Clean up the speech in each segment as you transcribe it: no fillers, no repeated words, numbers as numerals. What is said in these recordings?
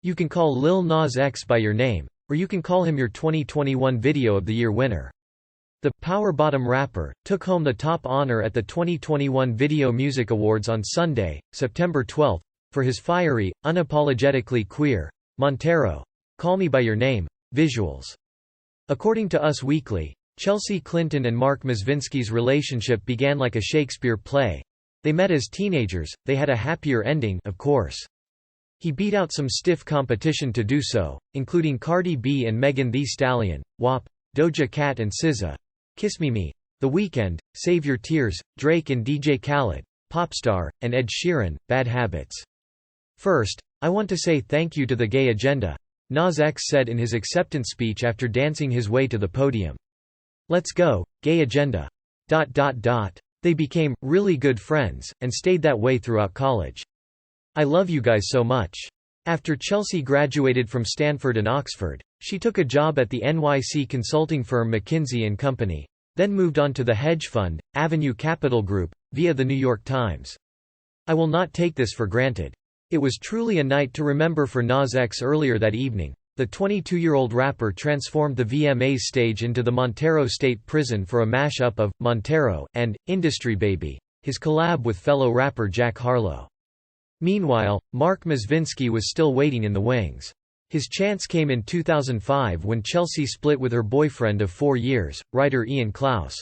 You can call Lil Nas X by your name, or you can call him your 2021 Video of the Year winner. The power bottom rapper took home the top honor at the 2021 Video Music Awards on Sunday, September 12, for his fiery, unapologetically queer, Montero, Call Me by Your Name, visuals. According to Us Weekly, Clinton and Marc Mezvinsky's relationship began like a Shakespeare play. They met as teenagers, they had a happier ending, of course. He beat out some stiff competition to do so, including Cardi B and Megan Thee Stallion, WAP, Doja Cat and SZA, Kiss Me, The Weeknd, Save Your Tears, Drake and DJ Khaled, Popstar, and Ed Sheeran, Bad Habits. First, I want to say thank you to the gay agenda, Nas X said in his acceptance speech after dancing his way to the podium. Let's go, gay agenda. They became really good friends, and stayed that way throughout college. I love you guys so much. After Chelsea graduated from Stanford and Oxford, she took a job at the NYC consulting firm McKinsey Company, then moved on to the hedge fund, Avenue Capital Group, via The New York Times. I will not take this for granted. It was truly a night to remember for Nas X. Earlier that evening, the 22-year-old rapper transformed the Vmas stage into the Montero State Prison for a mash-up of Montero and Industry Baby, his collab with fellow rapper Jack Harlow. Meanwhile, Marc Mezvinsky was still waiting in the wings. His chance came in 2005 when Chelsea split with her boyfriend of 4 years, writer Ian Klaus.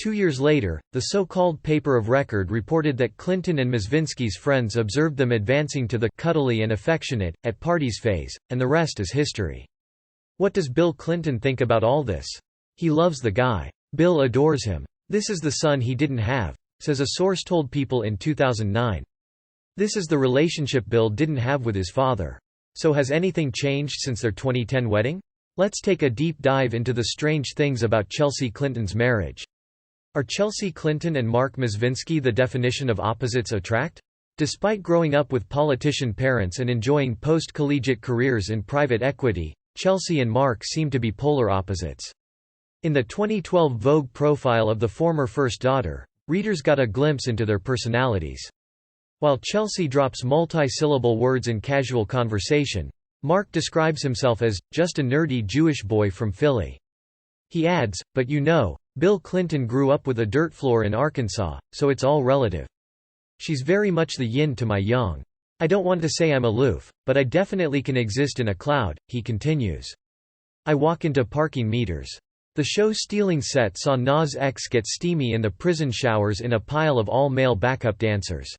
2 years later, the so-called paper of record reported that Clinton and Mezvinsky's friends observed them advancing to the cuddly and affectionate at parties phase, and the rest is history. What does Bill Clinton think about all this? He loves the guy. Bill adores him. This is the son he didn't have, says a source told People in 2009. This is the relationship Bill didn't have with his father. So has anything changed since their 2010 wedding? Let's take a deep dive into the strange things about Chelsea Clinton's marriage. Are Chelsea Clinton and Marc Mezvinsky the definition of opposites attract? Despite growing up with politician parents and enjoying post-collegiate careers in private equity, Chelsea and Marc seem to be polar opposites. In the 2012 Vogue profile of the former first daughter, readers got a glimpse into their personalities. While Chelsea drops multi-syllable words in casual conversation, Marc describes himself as, just a nerdy Jewish boy from Philly. He adds, but you know, Bill Clinton grew up with a dirt floor in Arkansas, so it's all relative. She's very much the yin to my yang. I don't want to say I'm aloof, but I definitely can exist in a cloud, he continues. I walk into parking meters. The show stealing set saw Nas X get steamy in the prison showers in a pile of all-male backup dancers.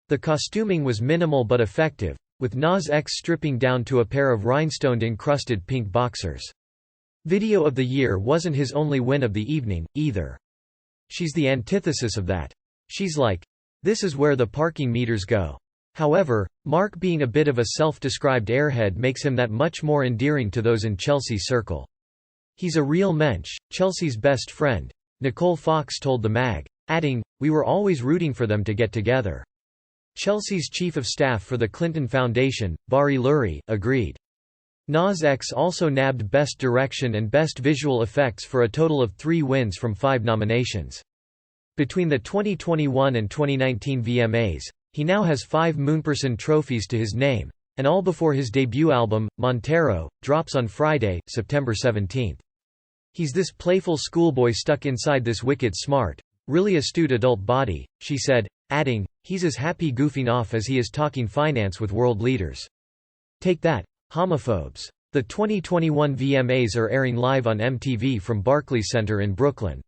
The costuming was minimal but effective, with Nas X stripping down to a pair of rhinestone-encrusted pink boxers. Video of the Year wasn't his only win of the evening, either. She's the antithesis of that. She's like, this is where the parking meters go. However, Marc being a bit of a self-described airhead makes him that much more endearing to those in Chelsea's circle. He's a real mensch, Chelsea's best friend, Nicole Fox told the mag, adding, we were always rooting for them to get together. Chelsea's chief of staff for the Clinton Foundation, Bari Lurie, agreed. Nas X also nabbed Best Direction and Best Visual Effects for a total of 3 wins from 5 nominations. Between the 2021 and 2019 VMAs, he now has 5 Moonperson trophies to his name, and all before his debut album, Montero, drops on Friday, September 17. He's this playful schoolboy stuck inside this wicked smart, really astute adult body, she said, adding, he's as happy goofing off as he is talking finance with world leaders. Take that, homophobes. The 2021 VMAs are airing live on MTV from Barclays Center in Brooklyn.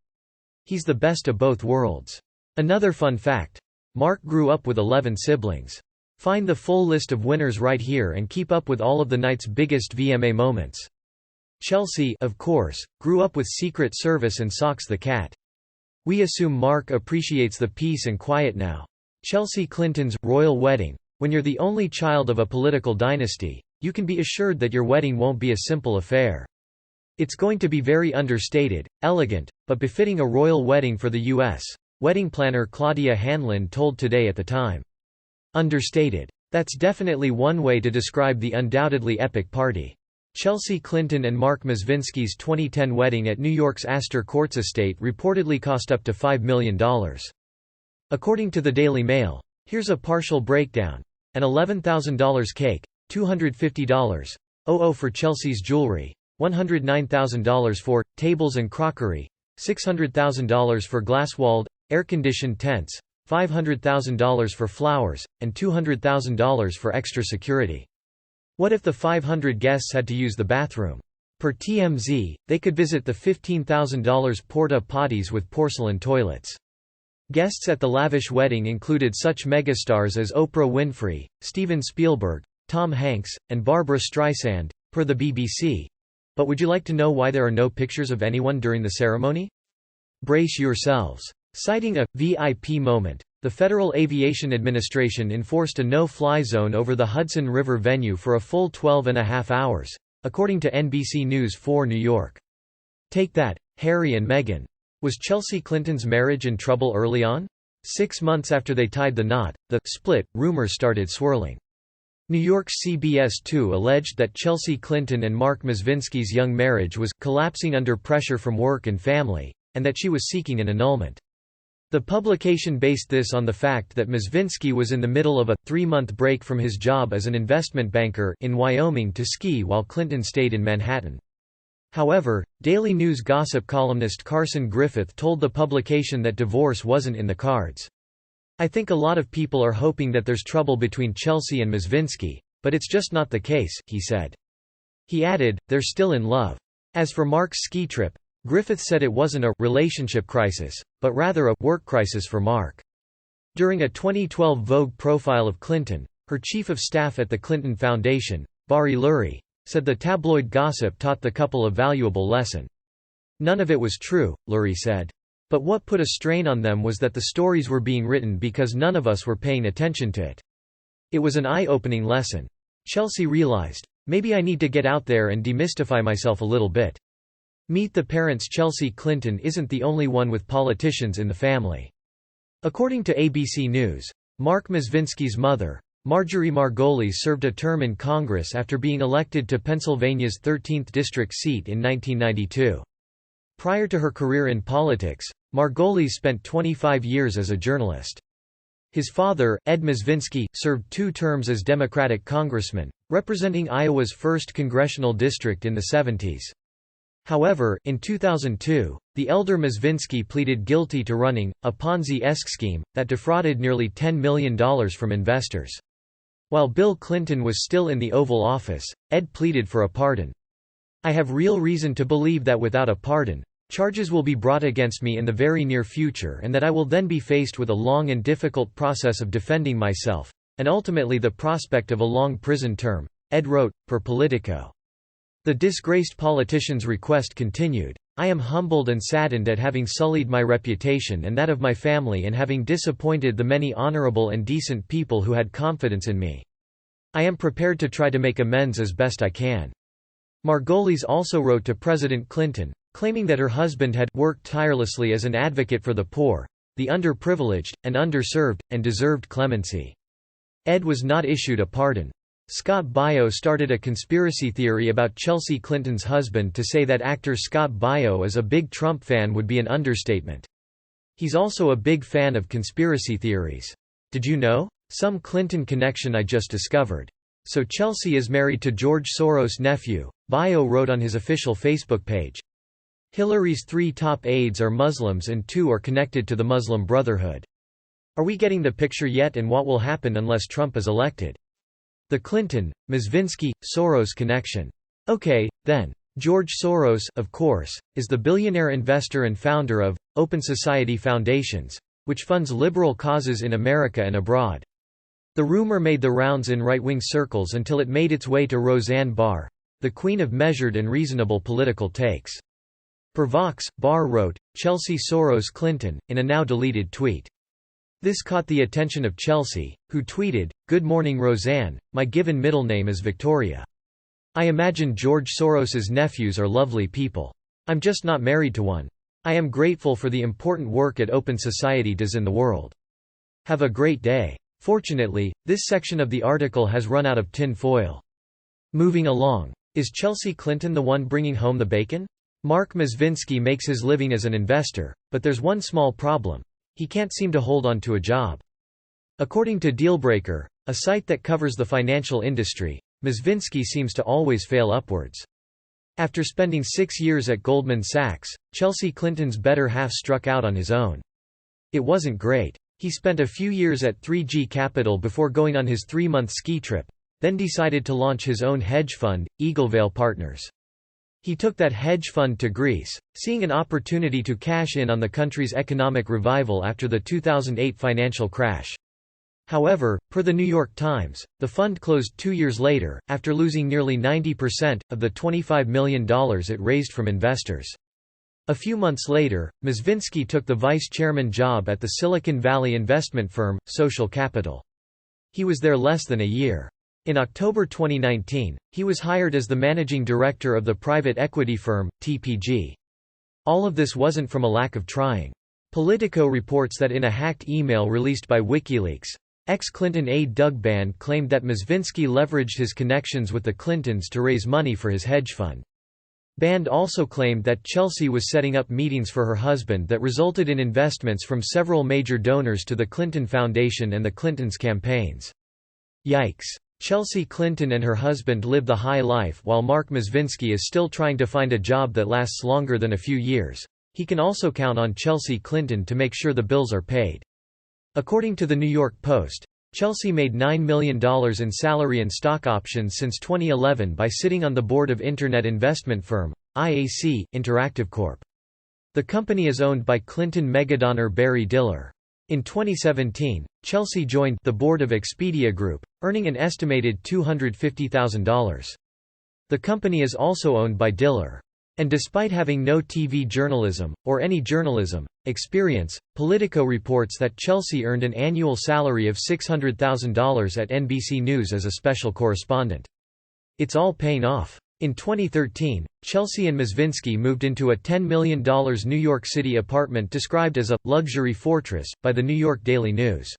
He's the best of both worlds. Another fun fact. Marc grew up with 11 siblings. Find the full list of winners right here and keep up with all of the night's biggest VMA moments. Chelsea, of course, grew up with Secret Service and Socks the Cat. We assume Marc appreciates the peace and quiet now. Chelsea Clinton's royal wedding. When you're the only child of a political dynasty, you can be assured that your wedding won't be a simple affair. It's going to be very understated, elegant, but befitting a royal wedding for the U.S., wedding planner Claudia Hanlon told Today at the time. Understated. That's definitely one way to describe the undoubtedly epic party. Chelsea Clinton and Marc Mezvinsky's 2010 wedding at New York's Astor Courts estate reportedly cost up to $5 million. According to the Daily Mail, here's a partial breakdown. An $11,000 cake, $250. For Chelsea's jewelry. $109,000 for tables and crockery. $600,000 for glass-walled, air-conditioned tents. $500,000 for flowers, and $200,000 for extra security. What if the 500 guests had to use the bathroom? Per TMZ, they could visit the $15,000 porta-potties with porcelain toilets. Guests at the lavish wedding included such megastars as Oprah Winfrey, Steven Spielberg, Tom Hanks, and Barbra Streisand, per the BBC. But would you like to know why there are no pictures of anyone during the ceremony? Brace yourselves. Citing a VIP moment, the Federal Aviation Administration enforced a no-fly zone over the Hudson River venue for a full 12.5 hours, according to NBC News 4 New York. Take that, Harry and Meghan. Was Chelsea Clinton's marriage in trouble early on? 6 months after they tied the knot, the split rumors started swirling. New York's CBS 2 alleged that Chelsea Clinton and Marc Mezvinsky's young marriage was collapsing under pressure from work and family, and that she was seeking an annulment. The publication based this on the fact that Mezvinsky was in the middle of a 3-month break from his job as an investment banker in Wyoming to ski while Clinton stayed in Manhattan. However, Daily News gossip columnist Carson Griffith told the publication that divorce wasn't in the cards. I think a lot of people are hoping that there's trouble between Chelsea and Mezvinsky, but it's just not the case, he said. He added, they're still in love. As for Mark's ski trip, Griffith said it wasn't a relationship crisis, but rather a work crisis for Mark. During a 2012 Vogue profile of Clinton, her chief of staff at the Clinton Foundation, Barry Lurie, said the tabloid gossip taught the couple a valuable lesson. None of it was true, Lurie said. But what put a strain on them was that the stories were being written because none of us were paying attention to it. It was an eye-opening lesson. Chelsea realized, maybe I need to get out there and demystify myself a little bit. Meet the parents. Chelsea Clinton isn't the only one with politicians in the family. According to ABC News, Marc Mezvinsky's mother, Marjorie Margolis, served a term in Congress after being elected to Pennsylvania's 13th district seat in 1992. Prior to her career in politics, Margolis spent 25 years as a journalist. His father, Ed Mezvinsky, served 2 terms as Democratic congressman, representing Iowa's 1st congressional district in the 70s. However, in 2002, the elder Mezvinsky pleaded guilty to running a Ponzi-esque scheme that defrauded nearly $10 million from investors. While Bill Clinton was still in the Oval Office, Ed pleaded for a pardon. I have real reason to believe that without a pardon, charges will be brought against me in the very near future and that I will then be faced with a long and difficult process of defending myself, and ultimately the prospect of a long prison term, Ed wrote, per Politico. The disgraced politician's request continued. I am humbled and saddened at having sullied my reputation and that of my family and having disappointed the many honorable and decent people who had confidence in me. I am prepared to try to make amends as best I can. Margolis also wrote to President Clinton, claiming that her husband had worked tirelessly as an advocate for the poor, the underprivileged, and underserved, and deserved clemency. Ed was not issued a pardon. Scott Baio started a conspiracy theory about Chelsea Clinton's husband to say that actor Scott Baio is a big Trump fan would be an understatement. He's also a big fan of conspiracy theories. Did you know? Some Clinton connection I just discovered. So Chelsea is married to George Soros' nephew, Baio wrote on his official Facebook page. Hillary's 3 top aides are Muslims and 2 are connected to the Muslim Brotherhood. Are we getting the picture yet, and what will happen unless Trump is elected? The Clinton, Mezvinsky, Soros connection. Okay, then. George Soros, of course, is the billionaire investor and founder of Open Society Foundations, which funds liberal causes in America and abroad. The rumor made the rounds in right-wing circles until it made its way to Roseanne Barr, the queen of measured and reasonable political takes. Per Vox, Barr wrote, Chelsea Soros Clinton, in a now-deleted tweet. This caught the attention of Chelsea, who tweeted, Good morning Roseanne, my given middle name is Victoria. I imagine George Soros's nephews are lovely people. I'm just not married to one. I am grateful for the important work at Open Society does in the world. Have a great day. Fortunately, this section of the article has run out of tin foil. Moving along. Is Chelsea Clinton the one bringing home the bacon? Marc Mezvinsky makes his living as an investor, but there's one small problem. He can't seem to hold on to a job. According to Dealbreaker, a site that covers the financial industry, Mezvinsky seems to always fail upwards. After spending 6 years at Goldman Sachs, Chelsea Clinton's better half struck out on his own. It wasn't great. He spent a few years at 3G Capital before going on his 3-month ski trip, then decided to launch his own hedge fund, Eaglevale Partners. He took that hedge fund to Greece, seeing an opportunity to cash in on the country's economic revival after the 2008 financial crash. However, per the New York Times, the fund closed 2 years later, after losing nearly 90% of the $25 million it raised from investors. A few months later, Mezvinsky took the vice chairman job at the Silicon Valley investment firm, Social Capital. He was there less than a year. In October 2019, he was hired as the managing director of the private equity firm, TPG. All of this wasn't from a lack of trying. Politico reports that in a hacked email released by WikiLeaks, ex-Clinton aide Doug Band claimed that Mezvinsky leveraged his connections with the Clintons to raise money for his hedge fund. Band also claimed that Chelsea was setting up meetings for her husband that resulted in investments from several major donors to the Clinton Foundation and the Clintons' campaigns. Yikes. Chelsea Clinton and her husband live the high life while Marc Mezvinsky is still trying to find a job that lasts longer than a few years. He can also count on Chelsea Clinton to make sure the bills are paid. According to the New York Post, Chelsea made $9 million in salary and stock options since 2011 by sitting on the board of internet investment firm, IAC, Interactive Corp. The company is owned by Clinton megadonor Barry Diller. In 2017, Chelsea joined the board of Expedia Group, earning an estimated $250,000. The company is also owned by Diller. And despite having no TV journalism, or any journalism, experience, Politico reports that Chelsea earned an annual salary of $600,000 at NBC News as a special correspondent. It's all paying off. In 2013, Chelsea and Mezvinsky moved into a $10 million New York City apartment described as a «luxury fortress» by the New York Daily News.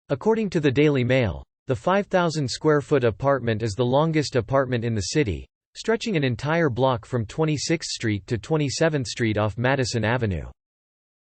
According to the Daily Mail, the 5,000-square-foot apartment is the longest apartment in the city, stretching an entire block from 26th Street to 27th Street off Madison Avenue.